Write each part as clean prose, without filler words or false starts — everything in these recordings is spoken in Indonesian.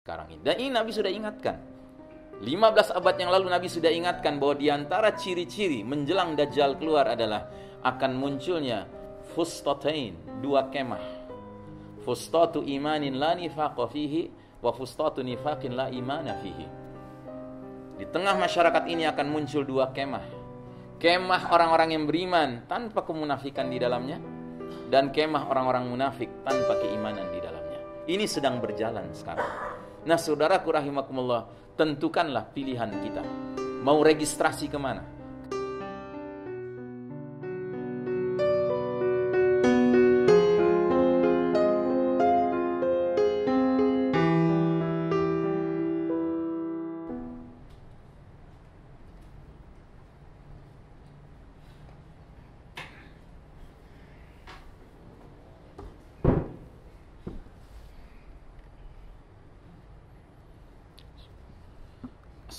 sekarang ini. Dan ini Nabi sudah ingatkan. 15 abad yang lalu Nabi sudah ingatkan bahwa di antara ciri-ciri menjelang Dajjal keluar adalah akan munculnya fustatain, dua kemah. Fustatu imanin la nifaqa fihi wa fustatu nifaqin la imana fihi. Di tengah masyarakat ini akan muncul dua kemah. Kemah orang-orang yang beriman tanpa kemunafikan di dalamnya, dan kemah orang-orang munafik tanpa keimanan di dalamnya. Ini sedang berjalan sekarang. Nah, saudaraku rahimakumullah, tentukanlah pilihan kita. Mau registrasi kemana?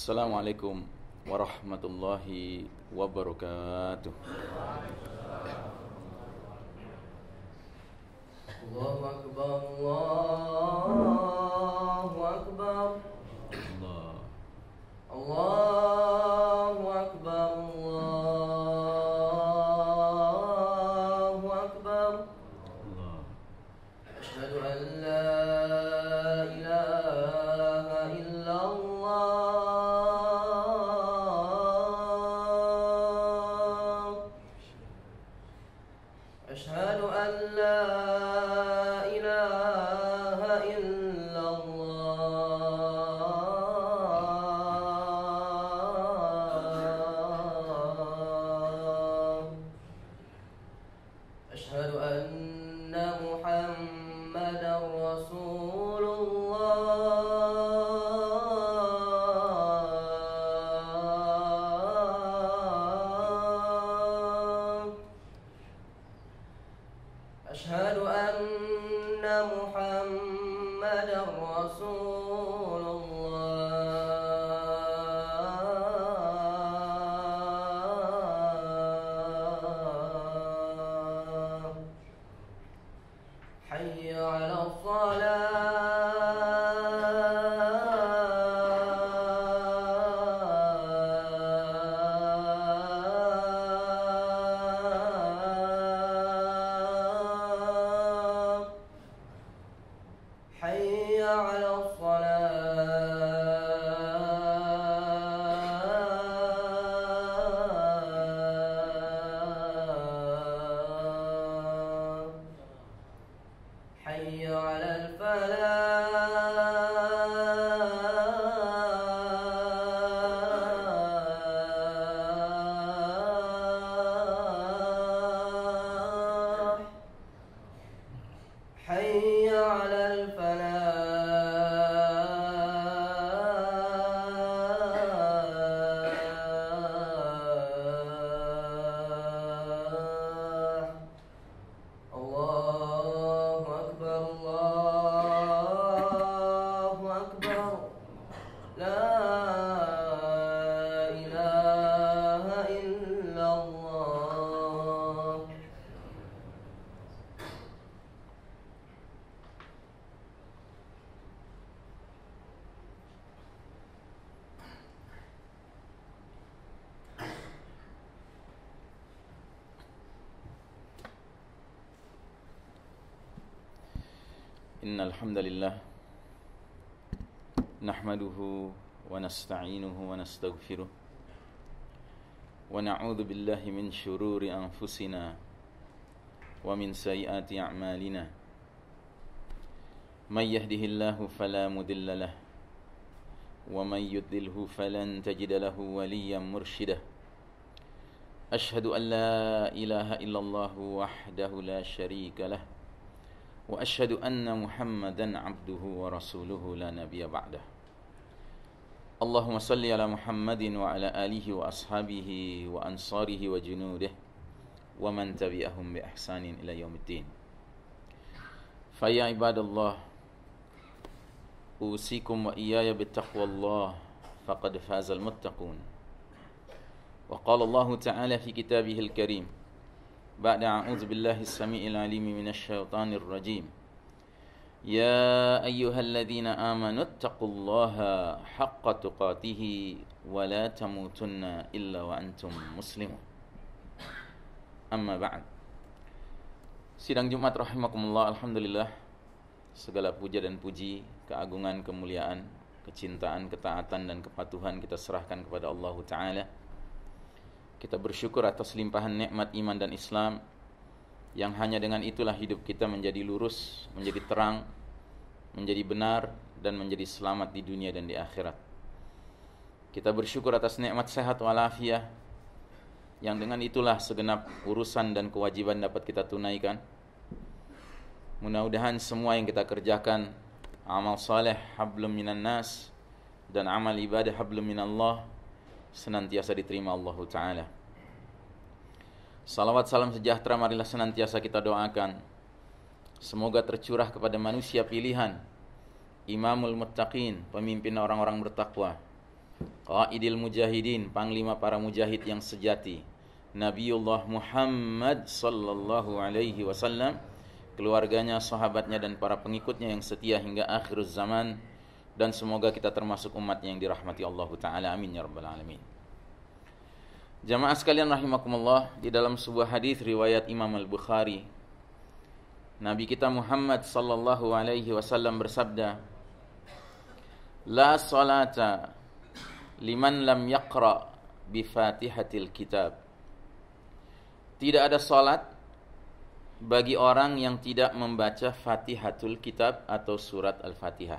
Assalamualaikum warahmatullahi wabarakatuh. Allahu Akbar, Allahu Akbar. Allahu Akbar, Allahu Akbar. Asyhadu an la ilaha illallah. Asyhadu an la ilaha illallah. Asyhadu anna Muhammadar Rasulullah. Asyhadu anna Muhammadar Rasulullah. Hayya 'alal salah. Hayya 'alal salah. Hayya 'alal falah. Hayya 'alal falah. Allahu Akbar, Allahu Akbar. La ilaha illallah. Innal hamdalillah nahmaduhu wa nasta'inuhu wa nastaghfiruh wa na'udzu billahi min syururi anfusina wa min sayyiati a'malina. May yahdihillahu fala mudilla lahu wa may yudlilhu falan tajida lahu waliyyan mursyida. Asyhadu an la ilaha illallah wahdahu la syarika lah wa asyhadu anna Muhammadan abduhu wa rasuluhu la nabiyya ba'dah. Allahumma salli ala Muhammadin wa ala alihi wa ashabihi wa ansarihi wa junudihi wa man tabi'ahum bi ihsanin ila yaumiddin. Fa ya ibadallah, usikum wa iyaya bittaqwallah faqad fazal muttaqun. Wa qala Allah ta'ala fi kitabihil karim ba'da a'udzu billahi as-sami'il 'alim minasy syaithanir rajim. يا أيها الذين آمنوا اتقوا الله حق تقاته ولا تموتن إلا وأنتم مسلمون. Amma ba'd. Sidang Jumat rahimakumullah, alhamdulillah. Segala puja dan puji, keagungan, kemuliaan, kecintaan, ketaatan dan kepatuhan kita serahkan kepada Allah Ta'ala. Kita bersyukur atas limpahan nikmat iman dan Islam, yang hanya dengan itulah hidup kita menjadi lurus, menjadi terang, menjadi benar, dan menjadi selamat di dunia dan di akhirat. Kita bersyukur atas nikmat sehat walafiat, yang dengan itulah segenap urusan dan kewajiban dapat kita tunaikan. Mudah-mudahan semua yang kita kerjakan, amal saleh hablum minan nas, dan amal ibadah hablum minallah, senantiasa diterima Allah Ta'ala. Salawat salam sejahtera marilah senantiasa kita doakan, semoga tercurah kepada manusia pilihan, Imamul Muttaqin, pemimpin orang-orang bertakwa, Qaidil Mujahidin, panglima para mujahid yang sejati, Nabiullah Muhammad sallallahu alaihi wasallam, keluarganya, sahabatnya dan para pengikutnya yang setia hingga akhir zaman, dan semoga kita termasuk umatnya yang dirahmati Allah Ta'ala. Amin ya rabbal alamin. Jamaah sekalian rahimakumullah, di dalam sebuah hadis riwayat Imam Al-Bukhari, Nabi kita Muhammad sallallahu alaihi wasallam bersabda, "La salata liman lam yaqra bi Fatihatil Kitab." Tidak ada salat bagi orang yang tidak membaca Fatihatul Kitab atau surat Al-Fatihah.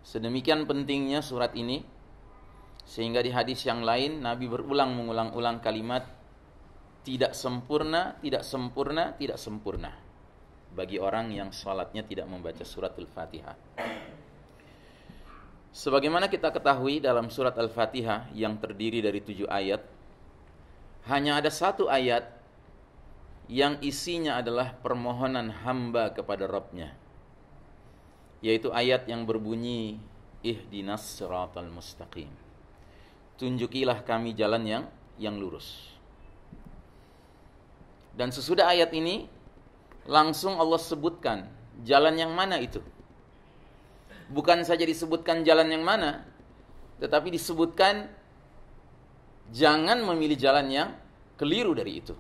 Sedemikian pentingnya surat ini, sehingga di hadis yang lain Nabi mengulang-ulang kalimat tidak sempurna, tidak sempurna, tidak sempurna bagi orang yang salatnya tidak membaca surat Al-Fatihah. Sebagaimana kita ketahui, dalam surat Al-Fatihah yang terdiri dari 7 ayat, hanya ada 1 ayat yang isinya adalah permohonan hamba kepada Rabb-Nya, yaitu ayat yang berbunyi ihdinas siratal mustaqim, tunjukilah kami jalan yang lurus. Dan sesudah ayat ini langsung Allah sebutkan jalan yang mana itu. Bukan saja disebutkan jalan yang mana, tetapi disebutkan jangan memilih jalan yang keliru dari itu.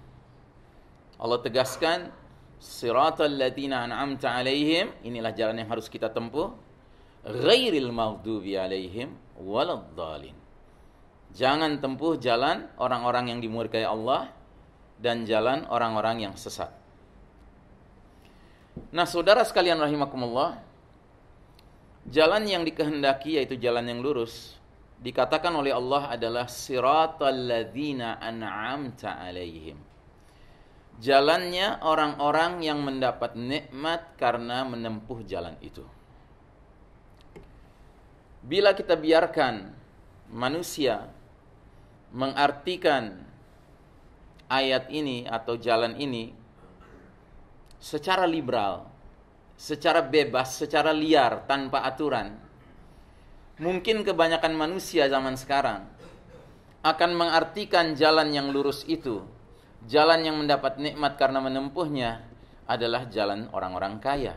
Allah tegaskan, siratal ladzina an'amta alaihim, inilah jalan yang harus kita tempuh, ghairil maghdubi alaihim waladdallin. Jangan tempuh jalan orang-orang yang dimurkai Allah dan jalan orang-orang yang sesat. Nah, saudara sekalian rahimakumullah, jalan yang dikehendaki yaitu jalan yang lurus, dikatakan oleh Allah adalah siratal ladzina an'amta alaihim. Jalannya orang-orang yang mendapat nikmat karena menempuh jalan itu. Bila kita biarkan manusia mengartikan ayat ini atau jalan ini secara liberal, secara bebas, secara liar, tanpa aturan, mungkin kebanyakan manusia zaman sekarang akan mengartikan jalan yang lurus itu, jalan yang mendapat nikmat karena menempuhnya, adalah jalan orang-orang kaya,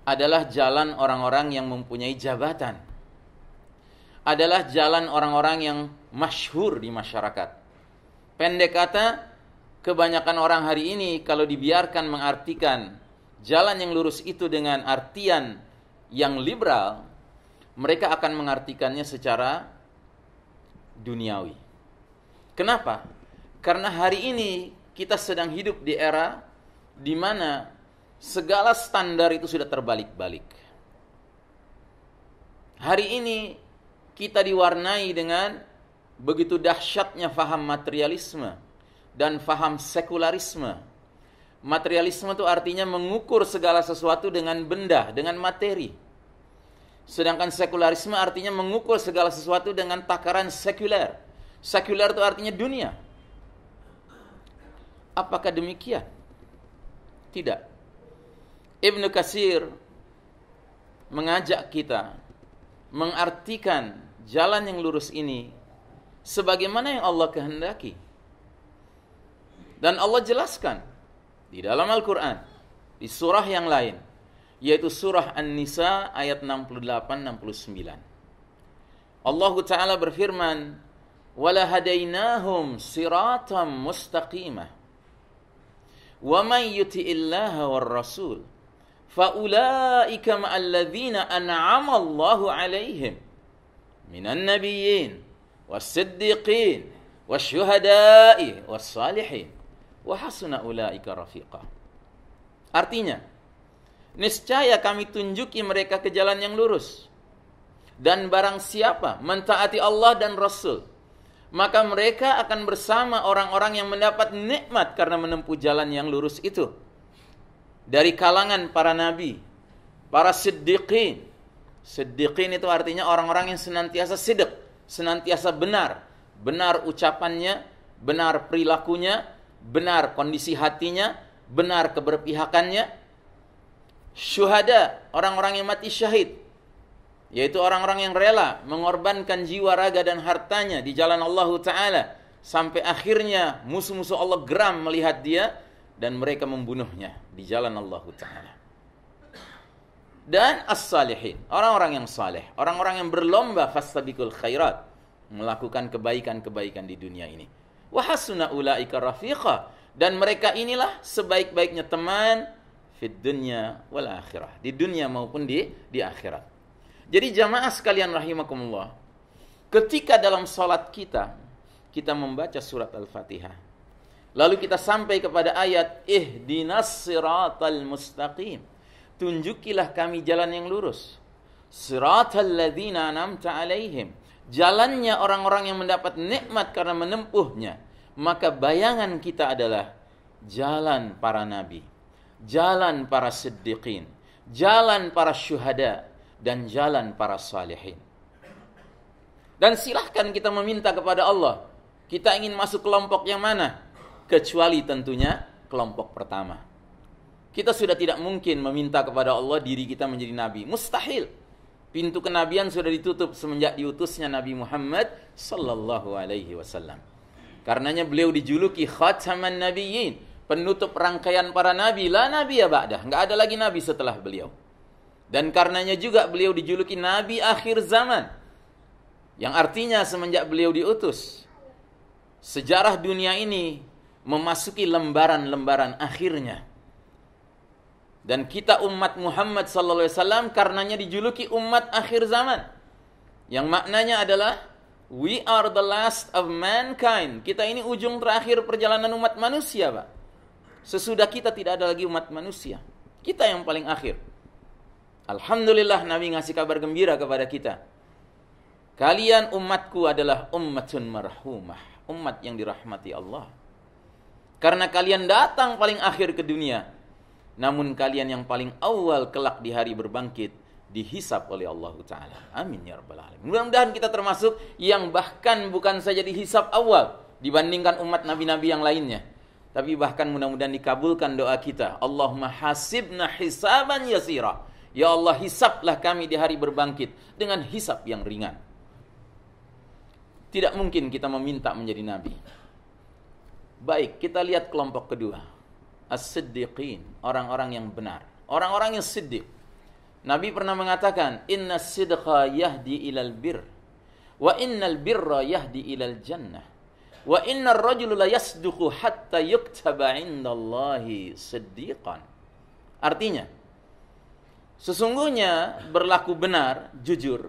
adalah jalan orang-orang yang mempunyai jabatan, adalah jalan orang-orang yang masyhur di masyarakat. Pendek kata, kebanyakan orang hari ini kalau dibiarkan mengartikan jalan yang lurus itu dengan artian yang liberal, mereka akan mengartikannya secara duniawi. Kenapa? Karena hari ini kita sedang hidup di era di mana segala standar itu sudah terbalik-balik. Hari ini kita diwarnai dengan begitu dahsyatnya faham materialisme dan faham sekularisme. Materialisme itu artinya mengukur segala sesuatu dengan benda, dengan materi. Sedangkan sekularisme artinya mengukur segala sesuatu dengan takaran sekuler. Sekuler itu artinya dunia. Apakah demikian? Tidak. Ibnu Katsir mengajak kita mengartikan jalan yang lurus ini sebagaimana yang Allah kehendaki. Dan Allah jelaskan di dalam Al-Quran, di surah yang lain, yaitu surah An-Nisa ayat 68-69. Allah Ta'ala berfirman, "Wala hadainahum siratam mustaqimah. Wa man yuti'illaha war rasul, fa ulaika ma'al ladzina an'ama Allahu 'alaihim minan nabiyyin was-siddiqin wasyuhada'i was-salihin wa hasuna ulaika rafiqa." Artinya, niscaya kami tunjuki mereka ke jalan yang lurus. Dan barang siapa mentaati Allah dan Rasul, maka mereka akan bersama orang-orang yang mendapat nikmat karena menempuh jalan yang lurus itu. Dari kalangan para nabi, para siddiqin. Siddiqin itu artinya orang-orang yang senantiasa sidq, senantiasa benar. Benar ucapannya, benar perilakunya, benar kondisi hatinya, benar keberpihakannya. Syuhada, orang-orang yang mati syahid, yaitu orang-orang yang rela mengorbankan jiwa, raga, dan hartanya di jalan Allah Ta'ala, sampai akhirnya musuh-musuh Allah geram melihat dia, dan mereka membunuhnya di jalan Allah Ta'ala. Dan as-salihin, orang-orang yang saleh, orang-orang yang berlomba fastabiqul khairat, melakukan kebaikan-kebaikan di dunia ini. Wa hasuna ulaika rafiqa, dan mereka inilah sebaik-baiknya teman fid dunya wal akhirah, di dunia maupun di akhirat. Jadi jamaah sekalian rahimakumullah, ketika dalam salat kita membaca surat Al-Fatihah, lalu kita sampai kepada ayat ihdinas siratal mustaqim, tunjukilah kami jalan yang lurus, siratal ladzina an'amta alaihim, jalannya orang-orang yang mendapat nikmat karena menempuhnya, maka bayangan kita adalah jalan para nabi, jalan para siddiqin, jalan para syuhada, dan jalan para salihin. Dan silahkan kita meminta kepada Allah, kita ingin masuk kelompok yang mana? Kecuali tentunya kelompok pertama. Kita sudah tidak mungkin meminta kepada Allah diri kita menjadi nabi. Mustahil. Pintu kenabian sudah ditutup semenjak diutusnya Nabi Muhammad sallallahu alaihi wasallam. Karenanya beliau dijuluki khataman nabiyyin, penutup rangkaian para nabi. La nabiyya ba'dah, enggak ada lagi nabi setelah beliau. Dan karenanya juga beliau dijuluki Nabi akhir zaman. Yang artinya semenjak beliau diutus, sejarah dunia ini memasuki lembaran-lembaran akhirnya. Dan kita umat Muhammad sallallahu alaihi wasallam karenanya dijuluki umat akhir zaman. Yang maknanya adalah we are the last of mankind. Kita ini ujung terakhir perjalanan umat manusia, Pak. Sesudah kita tidak ada lagi umat manusia. Kita yang paling akhir. Alhamdulillah Nabi ngasih kabar gembira kepada kita. Kalian umatku adalah ummatun marhumah, umat yang dirahmati Allah. Karena kalian datang paling akhir ke dunia, namun kalian yang paling awal kelak di hari berbangkit dihisap oleh Allah Ta'ala. Amin ya rabbal alamin. Mudah-mudahan kita termasuk yang bahkan bukan saja dihisap awal dibandingkan umat nabi-nabi yang lainnya, tapi bahkan mudah-mudahan dikabulkan doa kita. Allahumma hasibna hisaban yasira. Ya Allah, hisaplah kami di hari berbangkit dengan hisap yang ringan. Tidak mungkin kita meminta menjadi nabi. Baik, kita lihat kelompok kedua. As-siddiqin, orang-orang yang benar. Orang-orang yang siddiq. Nabi pernah mengatakan, "Inna sidqa yahdi ilal bir, wa innal birra yahdi ilal jannah, wa innar rajulu la yasduqu hatta yuktaba indallahi siddiqan." Artinya, sesungguhnya berlaku benar, jujur,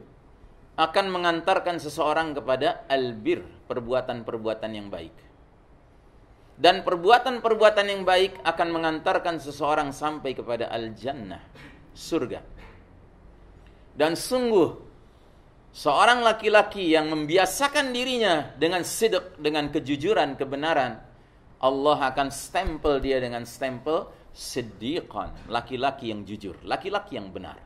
akan mengantarkan seseorang kepada albir, perbuatan-perbuatan yang baik. Dan perbuatan-perbuatan yang baik akan mengantarkan seseorang sampai kepada al-jannah, surga. Dan sungguh, seorang laki-laki yang membiasakan dirinya dengan sidq, dengan kejujuran, kebenaran, Allah akan stempel dia dengan stempel siddiqan, laki-laki yang jujur, laki-laki yang benar.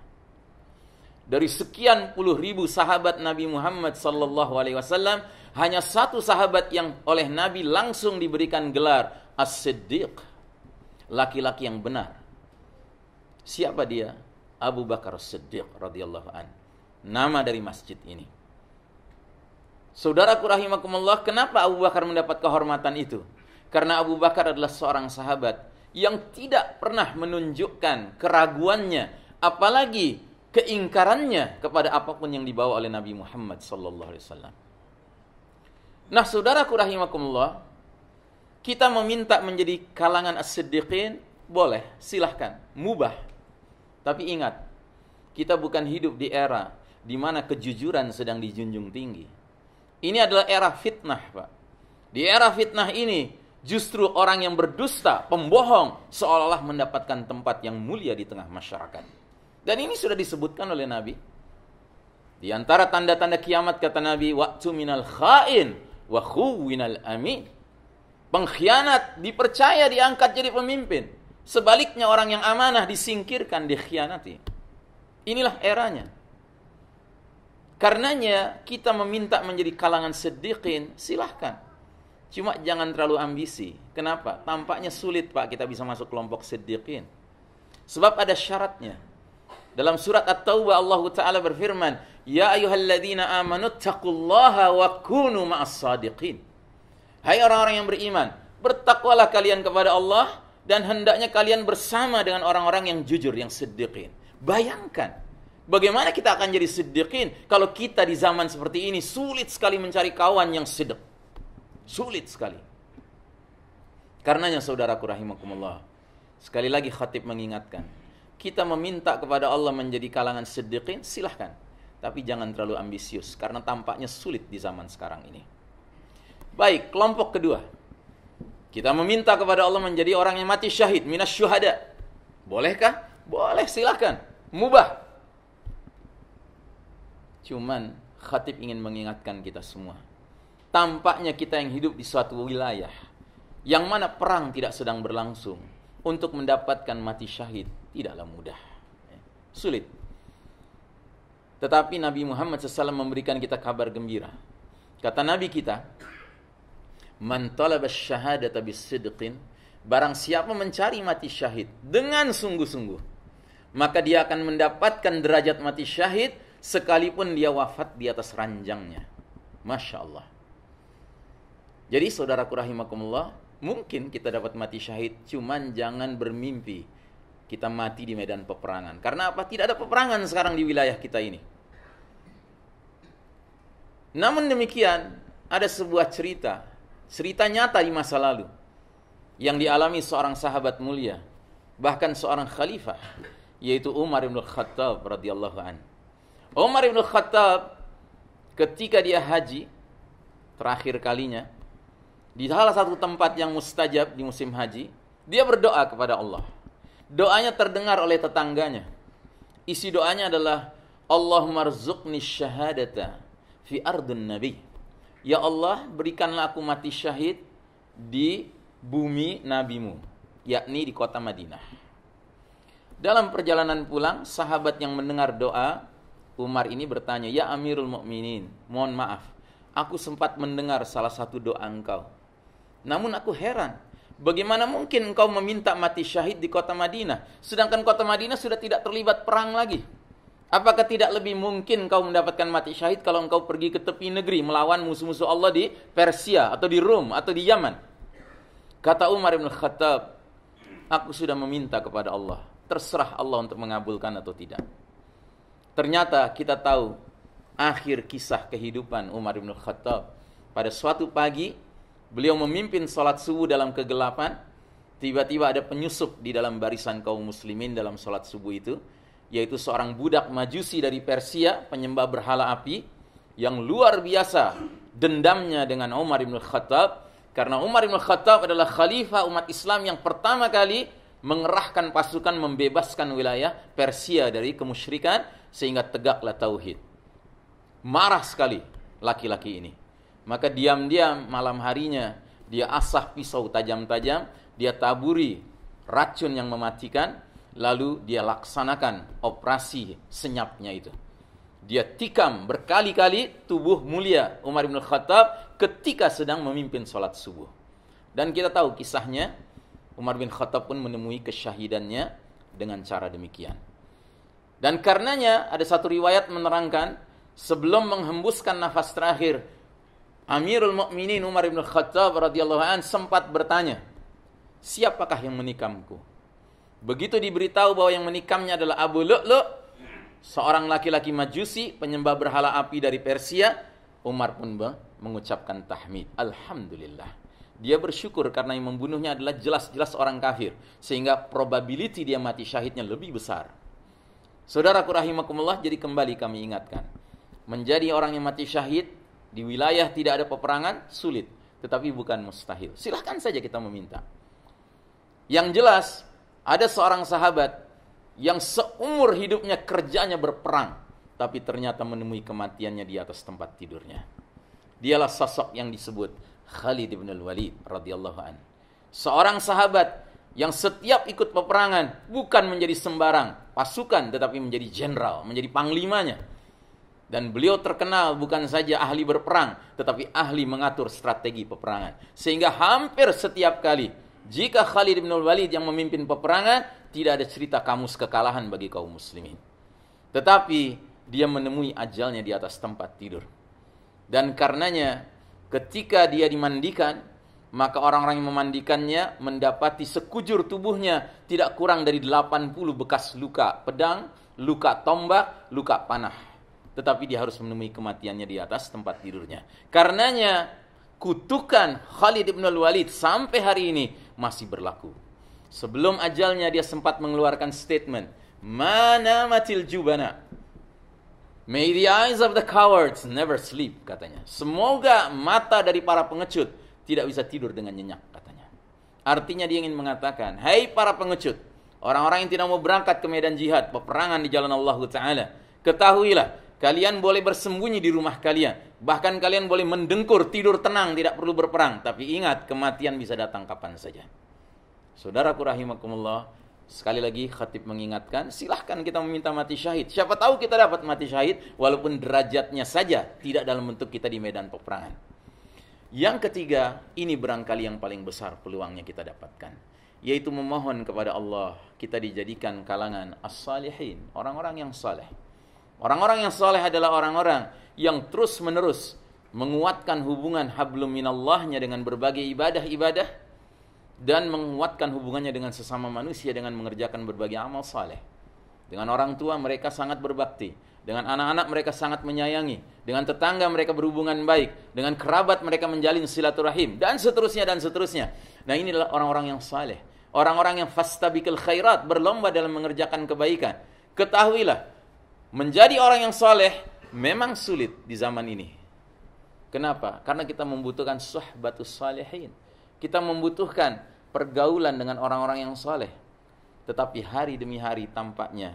Dari sekian puluh ribu sahabat Nabi Muhammad sallallahu alaihi wasallam, hanya satu sahabat yang oleh Nabi langsung diberikan gelar As-Siddiq, laki-laki yang benar. Siapa dia? Abu Bakar As-Siddiq radhiyallahu an. Nama dari masjid ini. Saudaraku rahimakumullah, kenapa Abu Bakar mendapat kehormatan itu? Karena Abu Bakar adalah seorang sahabat yang tidak pernah menunjukkan keraguannya, apalagi keingkarannya kepada apapun yang dibawa oleh Nabi Muhammad sallallahu alaihi wasallam. Nah, saudaraku rahimakumullah, kita meminta menjadi kalangan as-siddiqin, boleh, silahkan, mubah. Tapi ingat, kita bukan hidup di era di mana kejujuran sedang dijunjung tinggi. Ini adalah era fitnah, Pak. Di era fitnah ini, justru orang yang berdusta, pembohong, seolah-olah mendapatkan tempat yang mulia di tengah masyarakat. Dan ini sudah disebutkan oleh Nabi. Di antara tanda-tanda kiamat, kata Nabi, waktu minal khain wa khuwinal amin. Pengkhianat dipercaya diangkat jadi pemimpin. Sebaliknya orang yang amanah disingkirkan, dikhianati. Inilah eranya. Karenanya kita meminta menjadi kalangan siddiqin, silahkan. Cuma jangan terlalu ambisi. Kenapa? Tampaknya sulit, Pak, kita bisa masuk kelompok siddiqin. Sebab ada syaratnya. Dalam surat At-Taubah Allah Ta'ala berfirman, Ya ayyuhalladzina amanu taqullaha wa kunu ma'as sadiqin. Hai orang-orang yang beriman, bertakwalah kalian kepada Allah dan hendaknya kalian bersama dengan orang-orang yang jujur, yang siddiqin. Bayangkan, bagaimana kita akan jadi siddiqin kalau kita di zaman seperti ini sulit sekali mencari kawan yang siddiq. Sulit sekali. Karenanya saudaraku rahimakumullah, sekali lagi khatib mengingatkan, kita meminta kepada Allah menjadi kalangan siddiqin, silahkan. Tapi jangan terlalu ambisius, karena tampaknya sulit di zaman sekarang ini. Baik, kelompok kedua. Kita meminta kepada Allah menjadi orang yang mati syahid, minas syuhada. Bolehkah? Boleh, silahkan. Mubah. Cuman, khatib ingin mengingatkan kita semua. Tampaknya kita yang hidup di suatu wilayah, yang mana perang tidak sedang berlangsung, untuk mendapatkan mati syahid, tidaklah mudah. Sulit. Tetapi Nabi Muhammad SAW memberikan kita kabar gembira. Kata Nabi kita, Man talaba syahadata bisidqin, barang siapa mencari mati syahid dengan sungguh-sungguh, maka dia akan mendapatkan derajat mati syahid sekalipun dia wafat di atas ranjangnya. Masya Allah. Jadi saudaraku rahimakumullah, mungkin kita dapat mati syahid, cuman jangan bermimpi kita mati di medan peperangan. Karena apa? Tidak ada peperangan sekarang di wilayah kita ini. Namun demikian, ada sebuah cerita nyata di masa lalu, yang dialami seorang sahabat mulia, bahkan seorang khalifah, yaitu Umar bin Khattab radhiyallahu an. Umar bin Khattab ketika dia haji, terakhir kalinya, di salah satu tempat yang mustajab di musim haji, dia berdoa kepada Allah. Doanya terdengar oleh tetangganya. Isi doanya adalah, Allahumma rzuqni syahadata fi ardun nabi. Ya Allah, berikanlah aku mati syahid di bumi nabimu, yakni di kota Madinah. Dalam perjalanan pulang, sahabat yang mendengar doa Umar ini bertanya, Ya Amirul Mukminin, mohon maaf, aku sempat mendengar salah satu doa engkau. Namun aku heran, bagaimana mungkin engkau meminta mati syahid di kota Madinah, sedangkan kota Madinah sudah tidak terlibat perang lagi? Apakah tidak lebih mungkin engkau mendapatkan mati syahid kalau engkau pergi ke tepi negeri melawan musuh-musuh Allah di Persia atau di Rum atau di Yaman? Kata Umar bin Khattab, aku sudah meminta kepada Allah, terserah Allah untuk mengabulkan atau tidak. Ternyata kita tahu akhir kisah kehidupan Umar bin Khattab. Pada suatu pagi, beliau memimpin salat subuh dalam kegelapan. Tiba-tiba ada penyusup di dalam barisan kaum muslimin dalam salat subuh itu, yaitu seorang budak majusi dari Persia, penyembah berhala api, yang luar biasa dendamnya dengan Umar bin Khattab, karena Umar bin Khattab adalah khalifah umat Islam yang pertama kali mengerahkan pasukan membebaskan wilayah Persia dari kemusyrikan, sehingga tegaklah tauhid. Marah sekali laki-laki ini. Maka diam-diam malam harinya dia asah pisau tajam-tajam, dia taburi racun yang mematikan, lalu dia laksanakan operasi senyapnya itu. Dia tikam berkali-kali tubuh mulia Umar bin Khattab ketika sedang memimpin salat subuh. Dan kita tahu kisahnya, Umar bin Khattab pun menemui kesyahidannya dengan cara demikian. Dan karenanya ada satu riwayat menerangkan, sebelum menghembuskan nafas terakhir, Amirul Mukminin Umar bin Khattab radhiyallahu anhu sempat bertanya, siapakah yang menikamku? Begitu diberitahu bahwa yang menikamnya adalah Abu Lu'lu', seorang laki-laki Majusi, penyembah berhala api dari Persia, Umar pun mengucapkan tahmid. Alhamdulillah. Dia bersyukur karena yang membunuhnya adalah jelas-jelas orang kafir. Sehingga probability dia mati syahidnya lebih besar. Saudaraku rahimakumullah, jadi kembali kami ingatkan. Menjadi orang yang mati syahid di wilayah tidak ada peperangan, sulit. Tetapi bukan mustahil. Silahkan saja kita meminta. Yang jelas, ada seorang sahabat yang seumur hidupnya kerjanya berperang. Tapi ternyata menemui kematiannya di atas tempat tidurnya. Dialah sosok yang disebut Khalid bin Al-Walid radhiyallahu an. Seorang sahabat yang setiap ikut peperangan bukan menjadi sembarang pasukan tetapi menjadi jenderal, menjadi panglimanya. Dan beliau terkenal bukan saja ahli berperang tetapi ahli mengatur strategi peperangan. Sehingga hampir setiap kali jika Khalid bin Al-Walid yang memimpin peperangan, tidak ada cerita kamus kekalahan bagi kaum muslimin. Tetapi dia menemui ajalnya di atas tempat tidur. Dan karenanya ketika dia dimandikan, maka orang-orang yang memandikannya mendapati sekujur tubuhnya tidak kurang dari 80 bekas luka pedang, luka tombak, luka panah. Tetapi dia harus menemui kematiannya di atas tempat tidurnya. Karenanya kutukan Khalid bin Al-Walid sampai hari ini masih berlaku. Sebelum ajalnya dia sempat mengeluarkan statement, "Mana matil jubana. May the eyes of the cowards never sleep," katanya. Semoga mata dari para pengecut tidak bisa tidur dengan nyenyak, katanya. Artinya dia ingin mengatakan, hai para pengecut, orang-orang yang tidak mau berangkat ke medan jihad, peperangan di jalan Allah Ta'ala, ketahuilah, kalian boleh bersembunyi di rumah kalian. Bahkan kalian boleh mendengkur, tidur tenang, tidak perlu berperang. Tapi ingat, kematian bisa datang kapan saja. Saudaraku rahimakumullah, sekali lagi khatib mengingatkan, silahkan kita meminta mati syahid. Siapa tahu kita dapat mati syahid, walaupun derajatnya saja tidak dalam bentuk kita di medan peperangan. Yang ketiga, ini barangkali yang paling besar peluangnya kita dapatkan, yaitu memohon kepada Allah, kita dijadikan kalangan as-salihin, orang-orang yang saleh. Orang-orang yang saleh adalah orang-orang yang terus-menerus menguatkan hubungan hablum minallahnya dengan berbagai ibadah-ibadah, dan menguatkan hubungannya dengan sesama manusia dengan mengerjakan berbagai amal saleh. Dengan orang tua mereka sangat berbakti, dengan anak-anak mereka sangat menyayangi, dengan tetangga mereka berhubungan baik, dengan kerabat mereka menjalin silaturahim, dan seterusnya dan seterusnya. Nah, inilah orang-orang yang saleh, orang-orang yang fastabiqul khairat, berlomba dalam mengerjakan kebaikan. Ketahuilah, menjadi orang yang saleh memang sulit di zaman ini. Kenapa? Karena kita membutuhkan suhbatus salihin. Kita membutuhkan pergaulan dengan orang-orang yang saleh. Tetapi hari demi hari tampaknya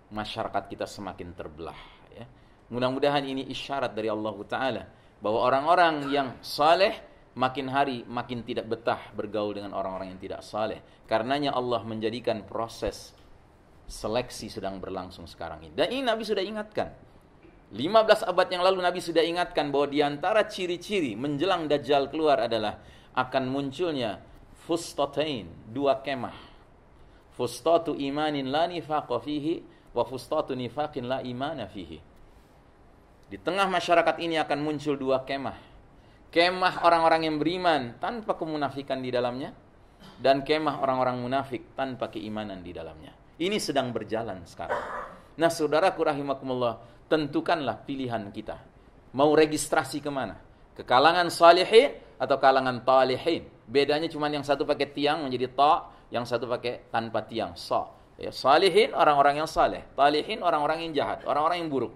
masyarakat kita semakin terbelah. Ya. Mudah-mudahan ini isyarat dari Allah Ta'ala bahwa orang-orang yang saleh makin hari makin tidak betah bergaul dengan orang-orang yang tidak saleh. Karenanya Allah menjadikan proses seleksi sedang berlangsung sekarang ini. Dan ini Nabi sudah ingatkan. 15 abad yang lalu Nabi sudah ingatkan bahwa di antara ciri-ciri menjelang Dajjal keluar adalah akan munculnya fustatain, dua kemah. Fustatu imanin la nifaqa fihi wa fustatu nifaqin la imana fihi. Di tengah masyarakat ini akan muncul dua kemah. Kemah orang-orang yang beriman tanpa kemunafikan di dalamnya, dan kemah orang-orang munafik tanpa keimanan di dalamnya. Ini sedang berjalan sekarang. Nah, saudaraku rahimakumullah, tentukanlah pilihan kita. Mau registrasi kemana? Ke kalangan salihin atau kalangan talihin? Bedanya cuma yang satu pakai tiang menjadi ta, yang satu pakai tanpa tiang, sa. Ya, salihin orang-orang yang saleh, talihin orang-orang yang jahat, orang-orang yang buruk.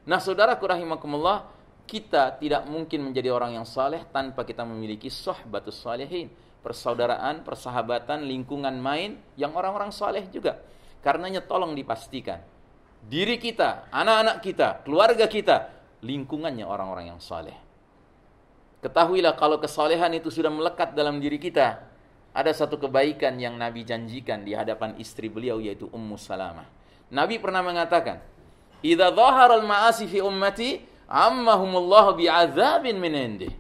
Nah, saudaraku rahimakumullah, kita tidak mungkin menjadi orang yang saleh tanpa kita memiliki sohbatus salihin, persaudaraan, persahabatan, lingkungan main yang orang-orang saleh juga. Karenanya tolong dipastikan diri kita, anak-anak kita, keluarga kita, lingkungannya orang-orang yang saleh. Ketahuilah kalau kesalehan itu sudah melekat dalam diri kita, ada satu kebaikan yang Nabi janjikan di hadapan istri beliau, yaitu Ummu Salamah. Nabi pernah mengatakan, "Idza dhahara al-ma'asi fi ummati, ammahumullahu bi'adzabin min indih."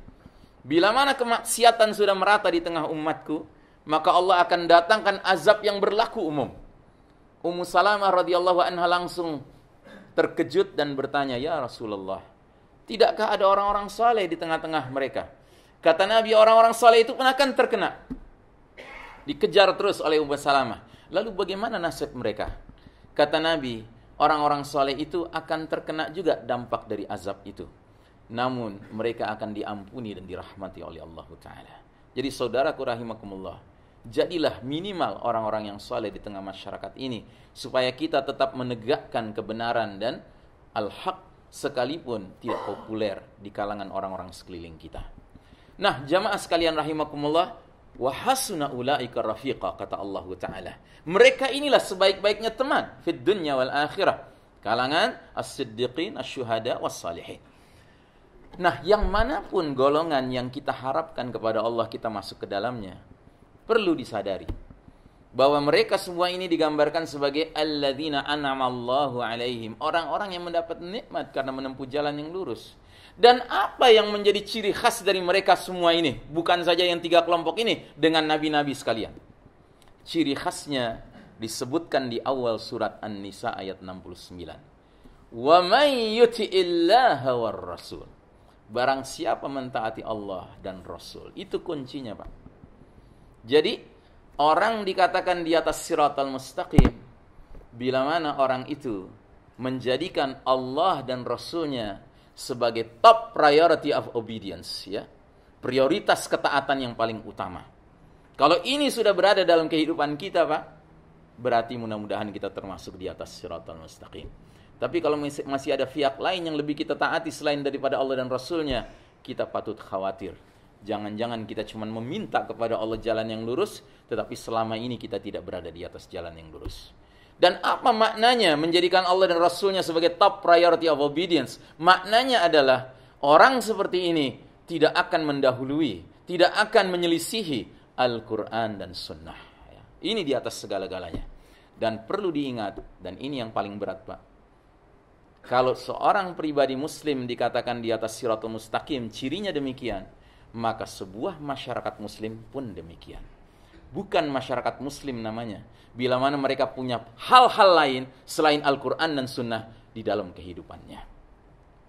Bila mana kemaksiatan sudah merata di tengah umatku, maka Allah akan datangkan azab yang berlaku umum. Ummu Salamah radhiyallahu anha langsung terkejut dan bertanya, "Ya Rasulullah, tidakkah ada orang-orang saleh di tengah-tengah mereka?" Kata Nabi, orang-orang saleh itu pun akan terkena. Dikejar terus oleh Ummu Salamah. Lalu bagaimana nasib mereka? Kata Nabi, orang-orang soleh itu akan terkena juga dampak dari azab itu. Namun mereka akan diampuni dan dirahmati oleh Allah Ta'ala. Jadi saudaraku rahimakumullah, jadilah minimal orang-orang yang soleh di tengah masyarakat ini, supaya kita tetap menegakkan kebenaran dan al-haq sekalipun tidak populer di kalangan orang-orang sekeliling kita. Nah, jamaah sekalian rahimakumullah, wa hasuna ulaika rafiqa, kata Allah Ta'ala. Mereka inilah sebaik-baiknya teman fid dunya wal akhirah, kalangan as-siddiqin, asy-syuhada, was-salihin. Nah, yang manapun golongan yang kita harapkan kepada Allah kita masuk ke dalamnya, perlu disadari bahwa mereka semua ini digambarkan sebagai alladzina an'amallahu alaihim, orang-orang yang mendapat nikmat karena menempuh jalan yang lurus. Dan apa yang menjadi ciri khas dari mereka semua ini? Bukan saja yang 3 kelompok ini dengan nabi-nabi sekalian. Ciri khasnya disebutkan di awal surat An-Nisa ayat 69. Wa may yuti'illaha war rasul. Barang siapa mentaati Allah dan Rasul. Itu kuncinya, Pak. Jadi, orang dikatakan di atas siratal mustaqim bila mana orang itu menjadikan Allah dan Rasulnya sebagai top priority of obedience, ya. Prioritas ketaatan yang paling utama. Kalau ini sudah berada dalam kehidupan kita, Pak, berarti mudah-mudahan kita termasuk di atas siratal mustaqim. Tapi kalau masih ada pihak lain yang lebih kita taati selain daripada Allah dan Rasulnya, kita patut khawatir. Jangan-jangan kita cuma meminta kepada Allah jalan yang lurus, tetapi selama ini kita tidak berada di atas jalan yang lurus. Dan apa maknanya menjadikan Allah dan Rasulnya sebagai top priority of obedience? Maknanya adalah orang seperti ini tidak akan mendahului, tidak akan menyelisihi Al-Quran dan Sunnah. Ini di atas segala-galanya. Dan perlu diingat, dan ini yang paling berat, Pak. Kalau seorang pribadi muslim dikatakan di atas siratul mustaqim, cirinya demikian, maka sebuah masyarakat muslim pun demikian. Bukan masyarakat muslim namanya, bila mana mereka punya hal-hal lain selain Al-Quran dan Sunnah di dalam kehidupannya.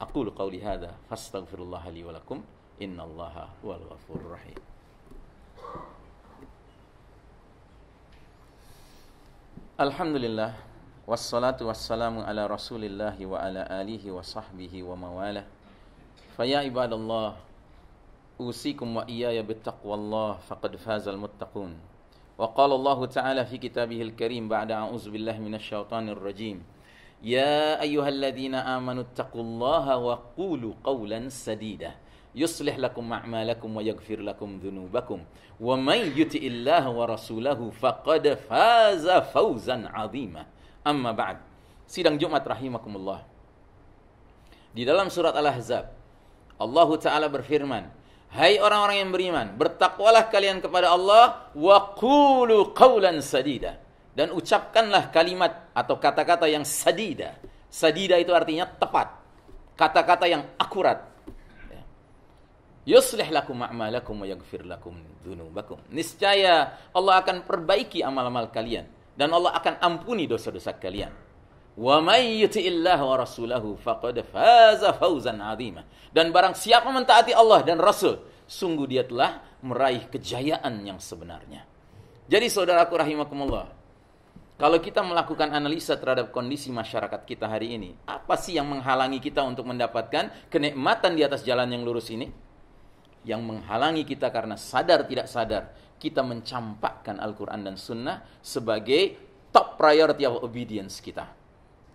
Aqulu qawli hadha, fastaghfirullah li wa lakum, innallaha huwal ghafurur rahim. Alhamdulillah. Wassalatu wassalamu ala rasulillahi wa ala alihi wa sahbihi wa mawalah. Faya ibadallah, usikum wa iyaya bittaqwallah, faqad fazal muttaqun. Wa qala Allah Ta'ala fi kitabihil karim ba'da a'udzu billahi minasyaitonir rajim. Ya ayyuhalladzina amanu taqullaha wa qulu qawlan sadida. Yuslih lakum a'malakum wa yaghfir lakum dhunubakum. Wa may yuti'illaha wa rasulahu faqad faza fawzan 'azima. Amma ba'd. Sidang Jumat rahimakumullah. Di dalam surat Al-Ahzab, Allah Ta'ala berfirman, hai orang-orang yang beriman, bertakwalah kalian kepada Allah, wa qulu qawlan sadida, dan ucapkanlah kalimat atau kata-kata yang sadida. Sadida itu artinya tepat, kata-kata yang akurat. Yuslih lakum a'malakum wa yaghfir lakum dzunubakum. Niscaya Allah akan perbaiki amal-amal kalian dan Allah akan ampuni dosa-dosa kalian. Wa may yuti'illaha wa rasulahu faqad faza fawzan 'azima. Dan barang siapa mentaati Allah dan Rasul, sungguh dia telah meraih kejayaan yang sebenarnya. Jadi saudaraku rahimakumullah, kalau kita melakukan analisa terhadap kondisi masyarakat kita hari ini, apa sih yang menghalangi kita untuk mendapatkan kenikmatan di atas jalan yang lurus ini? Yang menghalangi kita karena sadar tidak sadar, kita mencampakkan Al-Quran dan Sunnah sebagai top priority of obedience kita.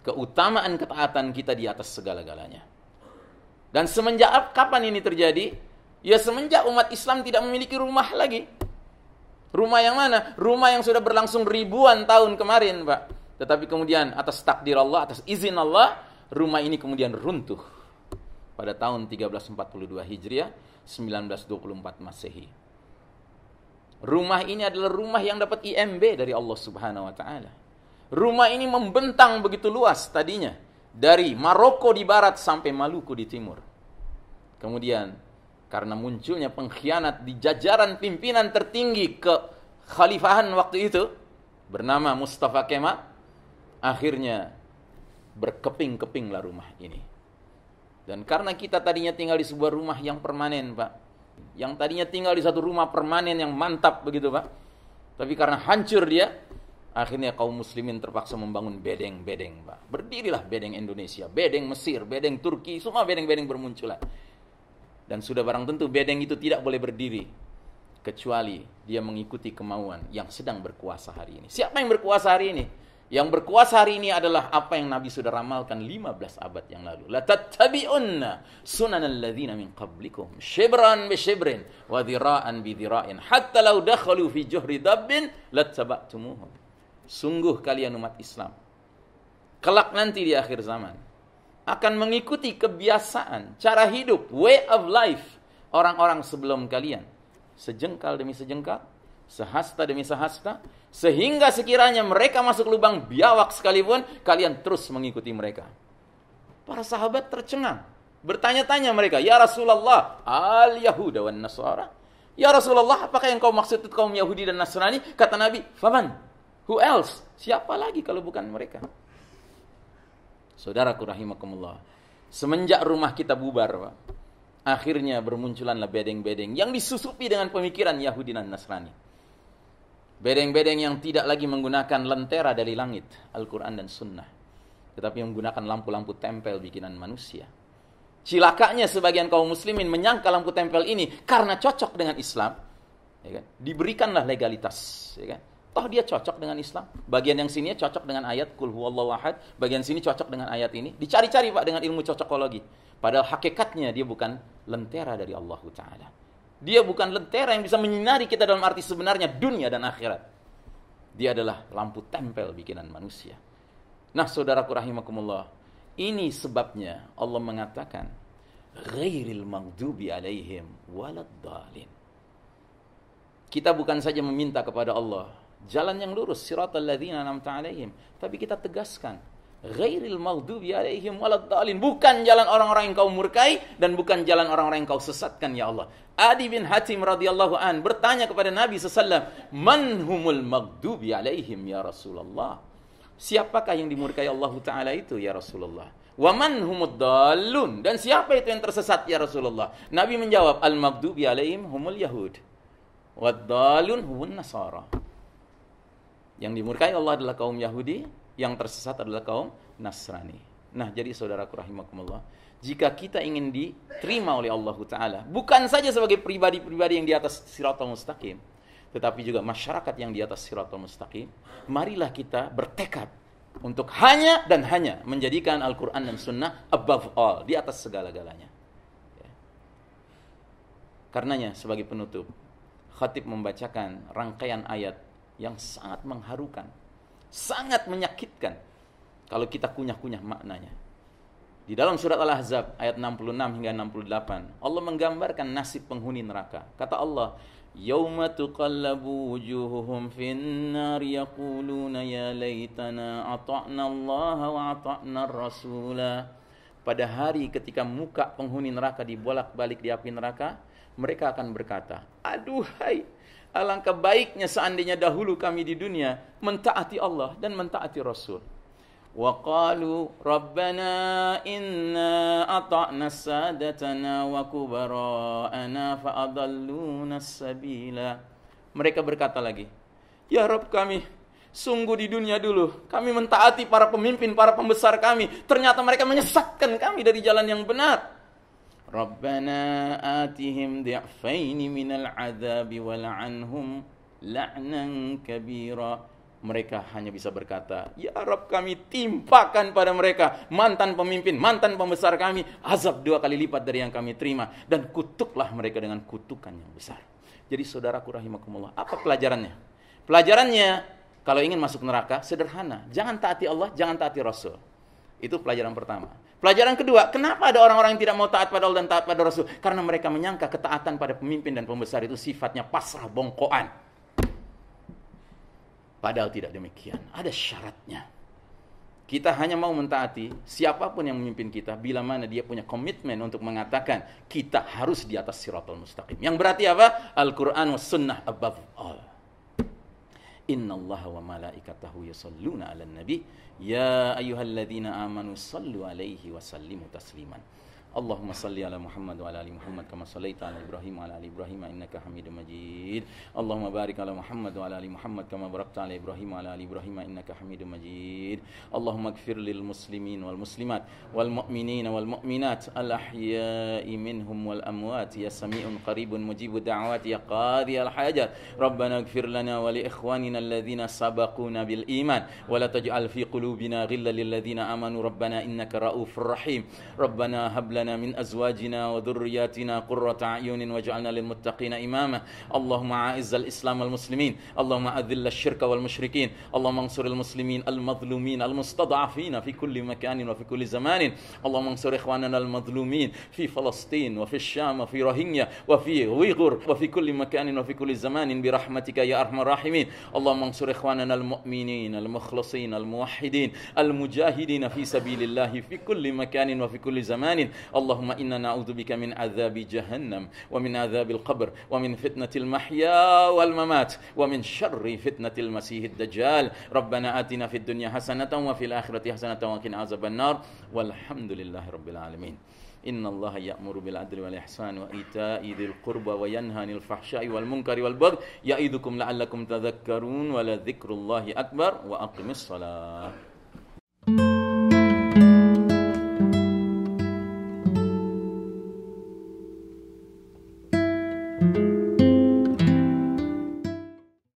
Keutamaan ketaatan kita di atas segala-galanya. Dan semenjak kapan ini terjadi? Ya semenjak umat Islam tidak memiliki rumah lagi. Rumah yang mana? Rumah yang sudah berlangsung ribuan tahun kemarin, Pak. Tetapi kemudian atas takdir Allah, atas izin Allah, rumah ini kemudian runtuh. Pada tahun 1342 Hijriah, 1924 Masehi. Rumah ini adalah rumah yang dapat IMB dari Allah Subhanahu wa taala. Rumah ini membentang begitu luas tadinya, dari Maroko di barat sampai Maluku di timur. Kemudian karena munculnya pengkhianat di jajaran pimpinan tertinggi kekhalifahan waktu itu bernama Mustafa Kemal, akhirnya berkeping-kepinglah rumah ini. Dan karena kita tadinya tinggal di sebuah rumah yang permanen, Pak, yang tadinya tinggal di satu rumah permanen yang mantap begitu, Pak, Tapi karena hancur dia, akhirnya kaum muslimin terpaksa membangun bedeng-bedeng, Pak. Berdirilah bedeng Indonesia, bedeng Mesir, bedeng Turki, semua bedeng-bedeng bermunculan. Dan sudah barang tentu bedeng itu tidak boleh berdiri kecuali dia mengikuti kemauan yang sedang berkuasa hari ini. Siapa yang berkuasa hari ini? Yang berkuasa hari ini adalah apa yang Nabi sudah ramalkan 15 abad yang lalu. La tattabi'unna sunanal ladzina min qablikum shibran bi shibrin wa dhira'an bi dhira'in hatta law dakhalu fi juhri dabbin lattaba'tumuhum. Sungguh kalian umat Islam kelak nanti di akhir zaman akan mengikuti kebiasaan, cara hidup, way of life orang-orang sebelum kalian. Sejengkal demi sejengkal, sehasta demi sehasta, sehingga sekiranya mereka masuk lubang biawak sekalipun, kalian terus mengikuti mereka. Para sahabat tercengang, bertanya-tanya mereka, "Ya Rasulullah, al-Yahuda wan Nasara?" "Ya Rasulullah, apakah yang kau maksud itu kaum Yahudi dan Nasrani?" Kata Nabi, "Faman? Who else? Siapa lagi kalau bukan mereka?" Saudaraku rahimakumullah, semenjak rumah kita bubar, Pak, akhirnya bermunculanlah bedeng-bedeng yang disusupi dengan pemikiran Yahudi dan Nasrani. Bedeng-bedeng yang tidak lagi menggunakan lentera dari langit, Al-Quran dan Sunnah, tetapi menggunakan lampu-lampu tempel bikinan manusia. Cilakanya sebagian kaum muslimin menyangka lampu tempel ini karena cocok dengan Islam, ya kan? Diberikanlah legalitas, ya kan? Toh dia cocok dengan Islam. Bagian yang sini cocok dengan ayat Qul huwallahu ahad, bagian sini cocok dengan ayat ini. Dicari-cari, Pak, dengan ilmu cocokologi. Padahal hakikatnya dia bukan lentera dari Allah Ta'ala. Dia bukan lentera yang bisa menyinari kita dalam arti sebenarnya dunia dan akhirat. Dia adalah lampu tempel bikinan manusia. Nah, saudaraku rahimakumullah, ini sebabnya Allah mengatakan ghairil maghdubi alaihim waladdallin. Kita bukan saja meminta kepada Allah jalan yang lurus, siratal ladzina an'amta alaihim, tapi kita tegaskan ghairil maghdubi alaihim waladdallin, bukan jalan orang-orang yang kau murkai dan bukan jalan orang-orang yang kau sesatkan, ya Allah. Adi bin Hatim radhiyallahu an bertanya kepada Nabi sallallahu alaihi wasallam, "Man humul maghdubi alaihim ya Rasulullah?" Siapakah yang dimurkai Allah Ta'ala itu, ya Rasulullah? "Wa man humud dallun?" Dan siapa itu yang tersesat, ya Rasulullah? Nabi menjawab, "Al-maghdubi alaihim humul yahud, wad-dallun humun nasara." Yang dimurkai Allah adalah kaum Yahudi, yang tersesat adalah kaum Nasrani. Nah, jadi saudaraku rahimakumullah, jika kita ingin diterima oleh Allah Ta'ala, bukan saja sebagai pribadi-pribadi yang di atas siratal mustaqim, tetapi juga masyarakat yang di atas siratal mustaqim, marilah kita bertekad untuk hanya dan hanya menjadikan Al-Quran dan Sunnah above all, di atas segala-galanya. Ya. Karenanya, sebagai penutup, khatib membacakan rangkaian ayat yang sangat mengharukan, sangat menyakitkan kalau kita kunyah-kunyah maknanya. Di dalam surat Al-Ahzab ayat 66 hingga 68, Allah menggambarkan nasib penghuni neraka. Kata Allah, "Yauma tuqallabu wujuhuhum fin-nar yaquluna ya laitana ata'na Allah wa ata'na ar-rasula." Pada hari ketika muka penghuni neraka dibolak-balik di api neraka, mereka akan berkata, "Aduhai, alangkah baiknya seandainya dahulu kami di dunia mentaati Allah dan mentaati Rasul." Wa qalu rabbana inna ata'na sadatana wa kubara'ana fa adalluna sabila. Mereka berkata lagi, "Ya Rabb kami, sungguh di dunia dulu kami mentaati para pemimpin, para pembesar kami, ternyata mereka menyesatkan kami dari jalan yang benar." Rabbana atihim di'faini minal adzabi wal'anhum la'nan kabira. Mereka hanya bisa berkata, "Ya Rabb kami, timpakan pada mereka mantan pemimpin, mantan pembesar kami, azab 2 kali lipat dari yang kami terima, dan kutuklah mereka dengan kutukan yang besar." Jadi saudaraku rahimakumullah, apa pelajarannya? Pelajarannya, kalau ingin masuk neraka, sederhana. Jangan taati Allah, jangan taati Rasul. Itu pelajaran pertama. Pelajaran kedua, kenapa ada orang-orang yang tidak mau taat pada Allah dan taat pada Rasul? Karena mereka menyangka ketaatan pada pemimpin dan pembesar itu sifatnya pasrah bongkoan. Padahal tidak demikian. Ada syaratnya. Kita hanya mau mentaati siapapun yang memimpin kita bila mana dia punya komitmen untuk mengatakan kita harus di atas siratal mustaqim. Yang berarti apa? Al-Quran was sunnah above all. Innallaha wa malaikatahu yusalluna 'alan nabi ya ayyuhalladzina amanu sallu 'alaihi wa sallimu tasliman. Allahumma salli ala Muhammad wa ala ali Muhammad kama sallaita ala Ibrahim wa ala ali Ibrahim innaka Hamidum Majid. Allahumma barik ala Muhammad wa ala ali Muhammad kama barakta ala Ibrahim wa ala ali Ibrahim innaka Hamidum Majid. Allahumma ighfir lil muslimin wal muslimat wal mu'minin wal mu'minat al ahya'i minhum wal amwat ya sami'un qaribun mujibud da'awat ya qadiyal hajat. Rabbana ighfir lana wa li ikhwanina alladhina sabaquna bil iman wa la taj'al fi qulubina ghillan lil ladzina amanu rabbana innaka ra'ufur rahim. Rabbana hab lana min azwajina wa dhurriyyatina qurrata a'yunin waj'alna lil muttaqina imama. Allahumma a'izzal islam wal muslimin, Allahumma adhill asy-syirka wal musyrikin, Allahumma ansuril muslimin al madhlumin al mustad'afina fi kulli makanin wa fi kulli zamanin. Allahumma ansur ikhwanana al madhlumin fi Falastin wa fi Syam wa fi Rohingya wa fi Uighur wa fi kulli makanin wa fi kulli zamanin bi rahmatika ya arhamar rahimin. Allahumma ansur ikhwanana al mu'minin al mukhlasin al muwahhidin al mujahidin fi sabilillah fi kulli makanin wa fi kulli zamanin. Allahumma inna na'udzubika min adzabi jahannam wa min adzabil qabr wa min fitnatil mahya wal mamat wa min syarri fitnatil masiihid dajjal. Rabbana atina fid dunya hasanatan wa fil akhirati hasanatan wa qina azaban nar. Walhamdulillahi rabbil alamin. Inna Allaha ya'muru bil adli wal ihsan wa ita'i dzil qurba wa yanha 'anil fahsya'i wal munkari wal baghi ya'idukum la'allakum tadhakkarun wa la dzikrullahi akbar wa aqimis shalah.